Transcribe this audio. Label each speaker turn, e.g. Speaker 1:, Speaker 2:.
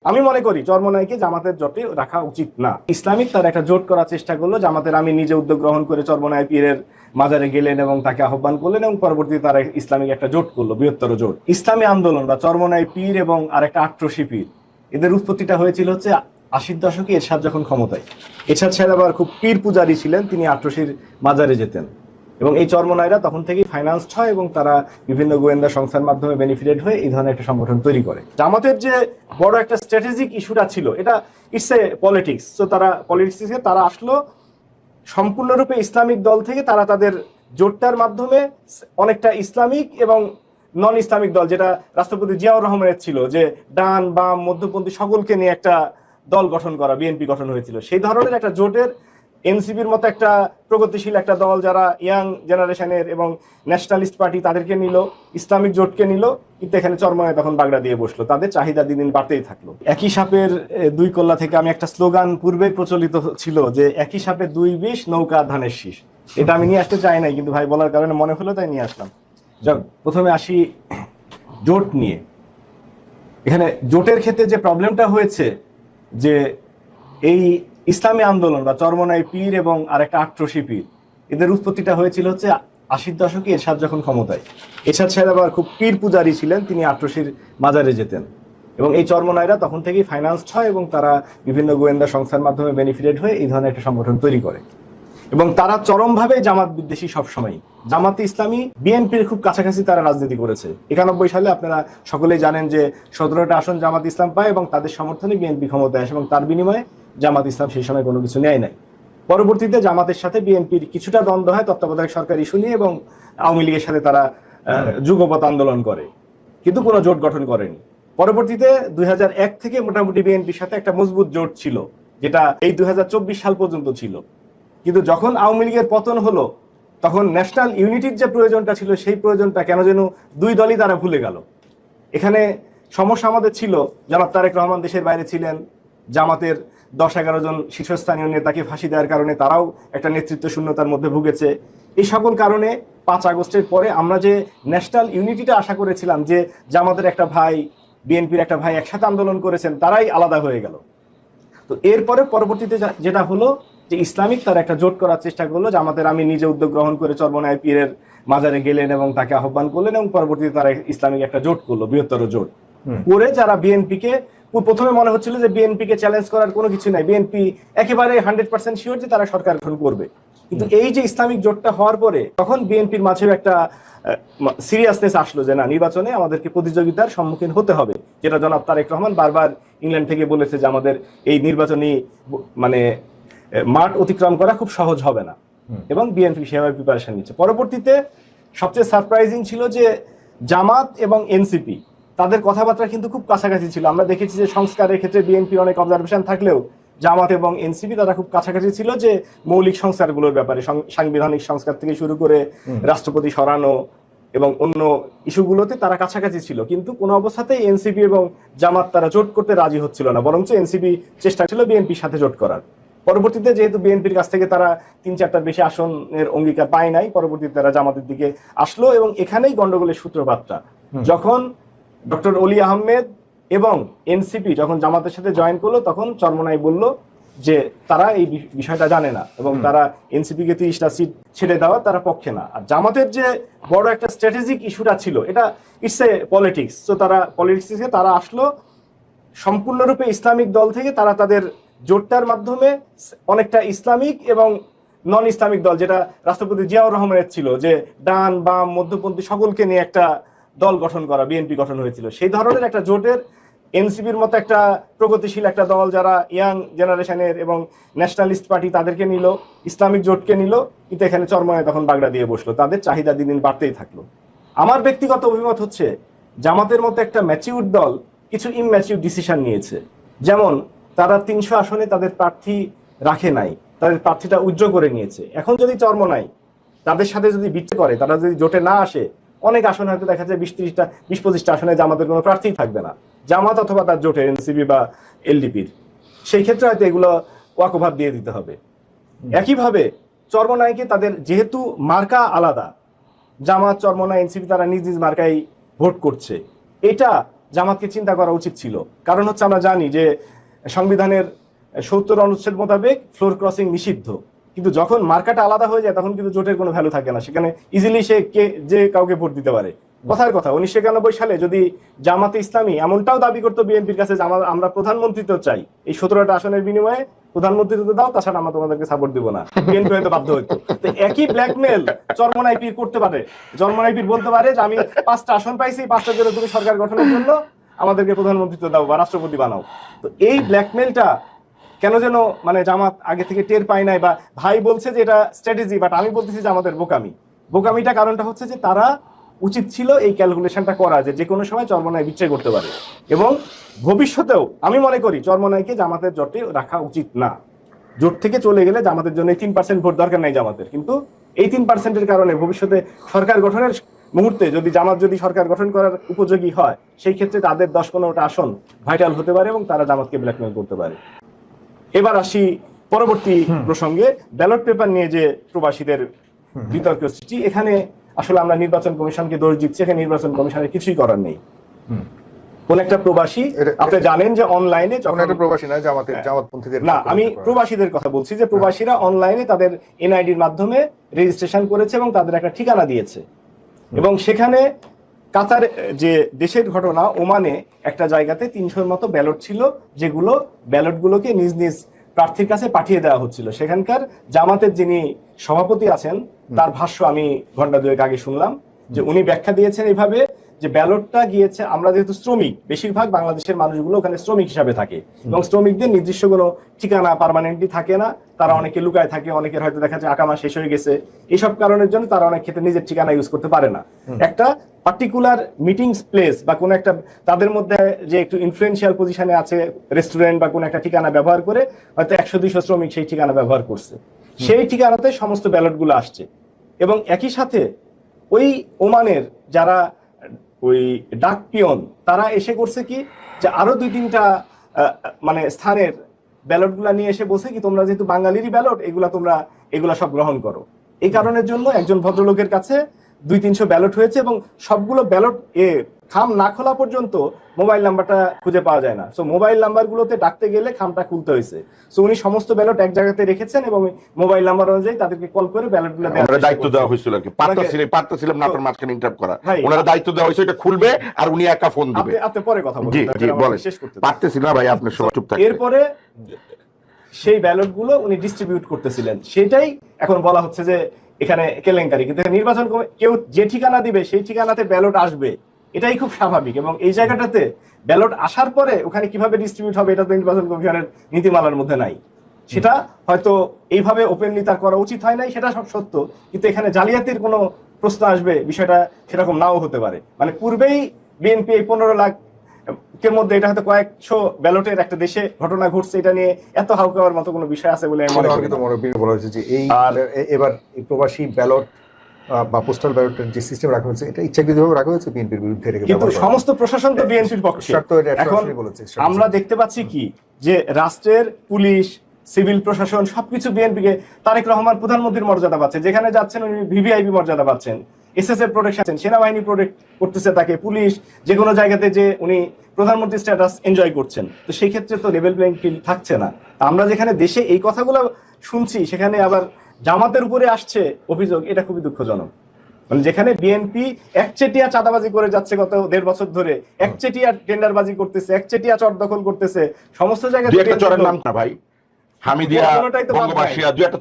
Speaker 1: আমি মনে করি চরমোনাইকে জামাতের জোটে রাখা উচিত না। ইসলামিক তার একটা জোট করার চেষ্টা করলো, জামাতের আমি নিজে উদ্যোগ গ্রহণ করে চরমোনাই পীরের মাজারে গেলেন এবং তাকে আহ্বান করলেন এবং পরবর্তীতে তারা ইসলামিক একটা জোট করলো, বৃহত্তর জোট। ইসলামী আন্দোলন বা চরমোনাই পীর এবং আরেকটা আট্রসি পীর, এদের উৎপত্তিটা হয়েছিল হচ্ছে 80-র দশকে এরশাদ যখন ক্ষমতায়। এরশাদ সাহেব আবার খুব পীর পূজারী ছিলেন, তিনি আট্রসির মাজারে যেতেন এবং এই চরমোনাইরা তখন থেকেই ফাইন্যান্সড হয় এবং তারা বিভিন্ন গোয়েন্দা সংস্থার মাধ্যমে বেনিফিটেড হয়ে এই ধরনের একটা সংগঠন তৈরি করে। জামাতের যে বড় একটা স্ট্র্যাটেজিক ইস্যুটা ছিল, এটা ইটস এ পলিটিক্স। তো তারা পলিটিক্সে তারা আসলো সম্পূর্ণরূপে ইসলামিক দল থেকে, তারা তাদের জোটটার মাধ্যমে অনেকটা ইসলামিক এবং নন ইসলামিক দল, যেটা রাষ্ট্রপতি জিয়াউর রহমানের ছিল, যে ডান বাম মধ্যপন্থী সকলকে নিয়ে একটা দল গঠন করা, বিএনপি গঠন হয়েছিল, সেই ধরনের একটা জোটের এনসিপির মতো একটা প্রগতিশীল একটা দল যারা ইয়াং জেনারেশনের এবং ন্যাশনালিস্ট পার্টি তাদেরকে নিল, ইসলামিক জোটকে নিল, কিন্তু এখানে চরমোনাই তখন বাগড়া দিয়ে বসলো। তাদের চাহিদা দিন দিন বাড়তেই থাকলো। একই সাপের দুই কল্লা থেকে আমি একটা স্লোগান পূর্বে প্রচলিত ছিল যে একই সাপে দুই বিষ, নৌকা ধানের শীষ। এটা আমি নিয়ে আসতে চাই নাই, কিন্তু ভাই বলার কারণে মনে হলো তাই নিয়ে আসলাম। যাক, প্রথমে আসি জোট নিয়ে। এখানে জোটের ক্ষেত্রে যে প্রবলেমটা হয়েছে, যে এই ইসলামী আন্দোলন বা চরমোনাই পীর এবং আরেকটা আট্রসি পীর, এদের উৎপত্তিটা হয়েছিল হচ্ছে 80-র দশকে এরশাদ যখন ক্ষমতায়। এরশাদ সাহেব আবার খুব পীর পূজারী ছিলেন, তিনি আট্রসির মাজারে যেতেন এবং এই চরমোনাইরা তখন থেকেই ফাইন্যান্সড হয় এবং তারা বিভিন্ন গোয়েন্দা সংস্থার মাধ্যমে বেনিফিটেড হয়ে এই ধরনের একটা সংগঠন তৈরি করে এবং তারা চরমভাবে জামাত বিদ্বেষী। সবসময় জামাতে ইসলামী বিএনপির খুব কাছাকাছি তারা রাজনীতি করেছে। 91 সালে আপনারা সকলেই জানেন যে 17টা আসন জামাত ইসলাম পায় এবং তাদের সমর্থনে বিএনপি ক্ষমতায় আসে এবং তার বিনিময়ে জামাত ইসলাম সেই সময় কোনো কিছু নেয় নাই। পরবর্তীতে জামাতের সাথে বিএনপির কিছুটা দ্বন্দ্ব হয় তত্ত্বাবধায়ক সরকার ইস্যু নিয়ে এবং আওয়ামী লীগের সাথে তারা যুগপৎ আন্দোলন করে, কিন্তু কোনো জোট গঠন করেনি। পরবর্তীতে 2001 থেকে মোটামুটি বিএনপির সাথে একটা মজবুত জোট ছিল, যেটা এই 2024 সাল পর্যন্ত ছিল। কিন্তু যখন আওয়ামী লীগের পতন হলো, তখন ন্যাশনাল ইউনিটির যে প্রয়োজনটা ছিল, সেই প্রয়োজনটা কেন যেন দুই দলই তারা ভুলে গেল। এখানে সমস্যা আমাদের ছিল, জনাব তারেক রহমান দেশের বাইরে ছিলেন, জামাতের 10-11 জন শীর্ষস্থানীয় নেতাকে ফাঁসি দেওয়ার কারণে তারাও একটা নেতৃত্ব শূন্যতার মধ্যে ভুগেছে। এই সকল কারণে 5 আগস্টের পরে আমরা যে ন্যাশনাল ইউনিটিটা আশা করেছিলাম, যে জামাতের একটা ভাই বিএনপির একটা ভাই একসাথে আন্দোলন করেছেন, তারাই আলাদা হয়ে গেল। তো এরপরে পরবর্তীতে যেটা হলো, যে ইসলামিক তার একটা জোট করার চেষ্টা করলো, জামাতের আমি নিজে উদ্যোগ গ্রহণ করে চরমোনাই পীরের মাজারে গেলেন এবং তাকে আহ্বান করলেন এবং পরবর্তীতে তারা ইসলামিক একটা জোট করলো, বৃহত্তর জোট করে, যারা বিএনপিকে প্রথমে মনে হচ্ছিল যে বিএনপিকে চ্যালেঞ্জ করার কোনো কিছু নাই, বিএনপি একেবারে 100% শিওর যে তারা সরকার গঠন করবে। কিন্তু এই যে ইসলামিক জোটটা হওয়ার পরে তখন বিএনপির মাঝেও একটা সিরিয়াসনেস আসলো যে না, নির্বাচনে আমাদেরকে প্রতিযোগিতার সম্মুখীন হতে হবে, যেটা জনাব তারেক রহমান বারবার ইংল্যান্ড থেকে বলেছে যে আমাদের এই নির্বাচনী মানে মাঠ অতিক্রম করা খুব সহজ হবে না, এবং বিএনপি সেভাবে প্রিপারেশন নিচ্ছে। পরবর্তীতে সবচেয়ে সারপ্রাইজিং ছিল যে জামাত এবং এনসিপি তাদের কথাবার্তা কিন্তু খুব কাছাকাছি ছিল। আমরা দেখেছি যে সংস্কারের ক্ষেত্রে বিএনপির অনেক অবজারভেশন থাকলেও জামাত এবং এনসিপি তারা খুব কাছাকাছি ছিল, যে মৌলিক সংস্কারগুলোর ব্যাপারে, সাংবিধানিক সংস্কার থেকে শুরু করে রাষ্ট্রপতি সরানো এবং অন্য ইস্যুগুলোতে তারা কাছাকাছি ছিল। কিন্তু কোনো অবস্থাতেই এনসিপি এবং জামাত তারা জোট করতে রাজি হচ্ছিল না, বরঞ্চ এনসিপি চেষ্টা ছিল বিএনপির সাথে জোট করার। পরবর্তীতে যেহেতু বিএনপির কাছ থেকে তারা 3-4টার বেশি আসনের অঙ্গীকার পায় নাই, পরবর্তীতে তারা জামাতের দিকে আসলো এবং এখানেই গন্ডগোলের সূত্রপাতটা। যখন ডক্টর অলি আহমেদ এবং এনসিপি যখন জামাতের সাথে জয়েন করলো, তখন চরমোনাই বলল যে তারা এই বিষয়টা জানে না এবং তারা এনসিপিকে 30টা সিট ছেড়ে দেওয়া তারা পক্ষে না। আর জামাতের যে বড় একটা স্ট্র্যাটেজিক ইস্যুটা ছিল, এটা ইটস এ পলিটিক্স। তো তারা পলিটিক্সে তারা আসলো সম্পূর্ণরূপে ইসলামিক দল থেকে, তারা তাদের জোটটার মাধ্যমে অনেকটা ইসলামিক এবং নন ইসলামিক দল, যেটা রাষ্ট্রপতি জিয়াউর রহমানের ছিল, যে ডান বাম মধ্যপন্থী সকলকে নিয়ে একটা দল গঠন করা, বিএনপি গঠন হয়েছিল, সেই ধরনের একটা জোটের এনসিপির মতো একটা প্রগতিশীল একটা দল যারা ইয়াং জেনারেশনের এবং ন্যাশনালিস্ট পার্টি তাদেরকে নিল, ইসলামিক জোটকে নিল, কিন্তু এখানে চরমোনাই তখন বাগড়া দিয়ে বসলো। তাদের চাহিদা দিন দিন বাড়তেই থাকলো। আমার ব্যক্তিগত অভিমত হচ্ছে, জামাতের মতো একটা ম্যাচিউর দল কিছু ইমম্যাচিউর ডিসিশন নিয়েছে। যেমন তারা 300 আসনে তাদের প্রার্থী রাখে নাই, তাদের প্রার্থীটা উইথড্র করে নিয়েছে। এখন যদি চরমোনাই তাদের সাথে যদি বিট্রে করে, তারা যদি জোটে না আসে, অনেক আসন হয়তো দেখা যায় 20-25টা আসনে জামাতের কোনো প্রার্থী থাকবে না, জামাত অথবা তার জোটের এনসিপি বা এলডিপির। সেই ক্ষেত্রে হয়তো এগুলো ওয়াকওভার দিয়ে দিতে হবে। একইভাবে চরমোনাইকে তাদের যেহেতু মার্কা আলাদা, জামাত চরমোনাই এনসিপি তারা নিজ নিজ মার্কায় ভোট করছে, এটা জামাতকে চিন্তা করা উচিত ছিল। কারণ হচ্ছে আমরা জানি যে সংবিধানের 70 অনুচ্ছেদ মোতাবেক ফ্লোর ক্রসিং নিষিদ্ধ, কিন্তু যখন মার্কাটা আলাদা হয়ে যায় তখন কিন্তু জোটের কোনো ভ্যালু থাকে না, সেখানে ইজিলি সে যে কাউকে ভোট দিতে পারে। কথার কথা 1991 সালে যদি জামাতে ইসলামী এমনটাও দাবি করতো বিএনপির কাছে যে আমরা প্রধানমন্ত্রিত্ব চাই, এই 17টা আসনের বিনিময়ে প্রধানমন্ত্রিত্ব দাও, তাছাড়া আমরা তোমাদেরকে সাপোর্ট দিব না, বিএনপি হয়তো বাধ্য হইতো। তো একই ব্ল্যাকমেল চরমনাই পীর করতে পারে। চরমনাই পীর বলতে পারে যে আমি 5টা আসন পাইছি, 5টার জন্য তুমি সরকার গঠনের জন্য আমাদেরকে প্রধানমন্ত্রিত্ব দাও বা রাষ্ট্রপতি বানাও। তো এই ব্ল্যাকমেলটা কেন যেন মানে জামাত আগে থেকে টের পায় নাই, বা ভাই বলছে যে এটা স্ট্র্যাটেজি, বাট আমি বলতেছি যে আমাদের বোকামিটা কারণটা হচ্ছে যে তারা উচিত ছিল এই ক্যালকুলেশনটা করা যে কোনো সময় চরমনাই বিচ্ছেদ করতে পারে। এবং ভবিষ্যতেও আমি মনে করি চরমনাইকে জামাতের জোটে রাখা উচিত না। জোট থেকে চলে গেলে জামাতের জন্য 3% ভোট দরকার নাই জামাতের, কিন্তু এই 3%-এর কারণে ভবিষ্যতে সরকার গঠনের মুহূর্তে যদি জামাত যদি সরকার গঠন করার উপযোগী হয়, সেই ক্ষেত্রে তাদের 10-15টা আসন ভাইটাল হতে পারে এবং তারা জামাতকে ব্ল্যাকমেল করতে পারে। এবার আসি পরবর্তী প্রসঙ্গে, ব্যালট পেপার নিয়ে যে প্রবাসীদের বিতর্ক সৃষ্টি। এখানে আসলে আমরা নির্বাচন কমিশনকে দোষ দিচ্ছি, এখানে নির্বাচন কমিশনের কিছুই করার নেই। কোন একটা প্রবাসী, আপনি জানেন যে অনলাইনে
Speaker 2: প্রবাসী না, জামাতপন্থীদের
Speaker 1: না, আমি প্রবাসীদের কথা বলছি, যে প্রবাসীরা অনলাইনে তাদের এনআইডির মাধ্যমে রেজিস্ট্রেশন করেছে এবং তাদের একটা ঠিকানা দিয়েছে। এবং সেখানে কাতার যে দেশের ঘটনা, ওমানে একটা জায়গাতে 300-র মতো ব্যালট ছিল, যেগুলো ব্যালটগুলোকে নিজ নিজ প্রার্থীর কাছে পাঠিয়ে দেওয়া হচ্ছিল। সেখানকার জামাতের যিনি সভাপতি আছেন তার ভাষ্য আমি ঘন্টা দুয়েক আগে শুনলাম, যে উনি ব্যাখ্যা দিয়েছেন এইভাবে যে ব্যালটটা গিয়েছে, আমরা যেহেতু শ্রমিক, বেশিরভাগ বাংলাদেশের মানুষগুলো ওখানে শ্রমিক হিসাবে থাকে এবং শ্রমিকদের নির্দিষ্ট কোনো ঠিকানা পার্মানেন্টলি থাকে না, তারা অনেকে লুকায় থাকে, অনেকের হয়তো দেখা যায় আকামা শেষ হয়ে গেছে, এইসব কারণের জন্য তারা অনেক ক্ষেত্রে নিজের ঠিকানা ইউজ করতে পারে না। একটা পার্টিকুলার মিটিংস প্লেস বা কোনো একটা তাদের মধ্যে যে একটু ইনফ্লুয়েন্সিয়াল পজিশনে আছে, রেস্টুরেন্ট বা কোনো একটা ঠিকানা ব্যবহার করে হয়তো 100-200 শ্রমিক সেই ঠিকানা ব্যবহার করছে, সেই ঠিকানাতে সমস্ত ব্যালটগুলো আসছে। এবং একই সাথে ওই ওমানের যারা ওই ডাক পিয়ন, তারা এসে করছে কি, যে আরো 2-3টা মানে স্থানের ব্যালটগুলা নিয়ে এসে বলছে কি, তোমরা যেহেতু বাঙালিরই ব্যালট, এগুলা সব গ্রহণ করো। এই কারণের জন্য একজন ভদ্রলোকের কাছে 200-300 ব্যালট হয়েছে এবং সবগুলো ব্যালট খাম না খোলা পর্যন্ত মোবাইল নাম্বারটা খুঁজে পাওয়া যায় না। সো মোবাইল নাম্বারগুলোতে ডাকতে গেলে খামটা খুলতে হয়েছে। সো উনি সমস্ত ব্যালট এক জায়গাতে রেখেছেন এবং মোবাইল নাম্বার অনুযায়ী তাদেরকে কল করে ব্যালটগুলো
Speaker 2: দেওয়ার দায়িত্ব দেওয়া হয়েছিল আর কি। পারতেছিলাম না আপনার মাঝখানে ইন্টারাপ্ট করা, ওনারা দায়িত্ব দেওয়া হয়েছে এটা খুলবে আর উনি একা ফোন দিবে।
Speaker 1: আপনি পরে কথা বলুন,
Speaker 2: জি বলেন। পারতেছি না ভাই, আপনি সবাই চুপ থাকেন।
Speaker 1: এরপরে সেই ব্যালটগুলো উনি ডিস্ট্রিবিউট করতেছিলেন, সেটাই এখন বলা হচ্ছে যে এখানে কেলেঙ্কারি। কিন্তু নির্বাচন কেউ যে ঠিকানা দিবে সেই ঠিকানাতে ব্যালট আসবে, এটাই খুব স্বাভাবিক। এবং এই জায়গাটাতে ব্যালট আসার পরে ওখানে কিভাবে ডিস্ট্রিবিউট হবে, এটা তো নির্বাচন কমিশনের নীতিমালার মধ্যে নাই। সেটা হয়তো এইভাবে ওপেনলি তার করা উচিত হয় নাই, সেটা সব সত্য, কিন্তু এখানে জালিয়াতির কোনো প্রশ্ন আসবে, বিষয়টা সেরকম নাও হতে পারে। মানে পূর্বেই বিএনপি এই 15 লাখ এর মধ্যে এটা হয়তো কয়েকশো ব্যালটের একটা দেশে ঘটনা ঘটছে, এটা নিয়ে এত হাউকাওয়ার মতো কোনো বিষয় আছে বলে মনে করি না।
Speaker 2: বলা হয়েছে যে এবার এই প্রবাসী ব্যালট বা পোস্টাল ব্যালটের যে সিস্টেম রাখা হয়েছে, এটা ইচ্ছাকৃতভাবে রাখা হয়েছে বিএনপির বিরুদ্ধে।
Speaker 1: কিন্তু সমস্ত প্রশাসন তো বিএনপির পক্ষে। এখন আমরা দেখতে পাচ্ছি কি, যে রাষ্ট্রের পুলিশ, সিভিল প্রশাসন সবকিছু বিএনপিকে, তারেক রহমান প্রধানমন্ত্রীর মর্যাদা পাচ্ছেন, যেখানে যাচ্ছেন উনি ভিভিআইপি মর্যাদা পাচ্ছেন, এসএসএফ প্রোটেকশন, সেনাবাহিনী প্রোটেক্ট করতেছে তাকে, পুলিশ যে কোনো জায়গাতে যে উনি প্রধানমন্ত্রী স্ট্যাটাস এনজয় করছেন। তো সেই ক্ষেত্রে তো লেভেল প্লেইং ফিল্ড থাকছে না। আমরা যেখানে দেশে এই কথাগুলো শুনছি, সেখানে আবার জামাতের উপরে আসছে অভিযোগ, এটা খুবই দুঃখজনক। মানে যেখানে বিএনপি একচেটিয়া চাঁদাবাজি করে যাচ্ছে গত 1.5 বছর ধরে, একচেটিয়া টেন্ডারবাজি করতেছে, একচেটিয়া চর দখল করতেছে সমস্ত জায়গায়।
Speaker 2: চরের নাম না ভাই, হামিদিয়া, বঙ্গবাসিয়া, 2 একটা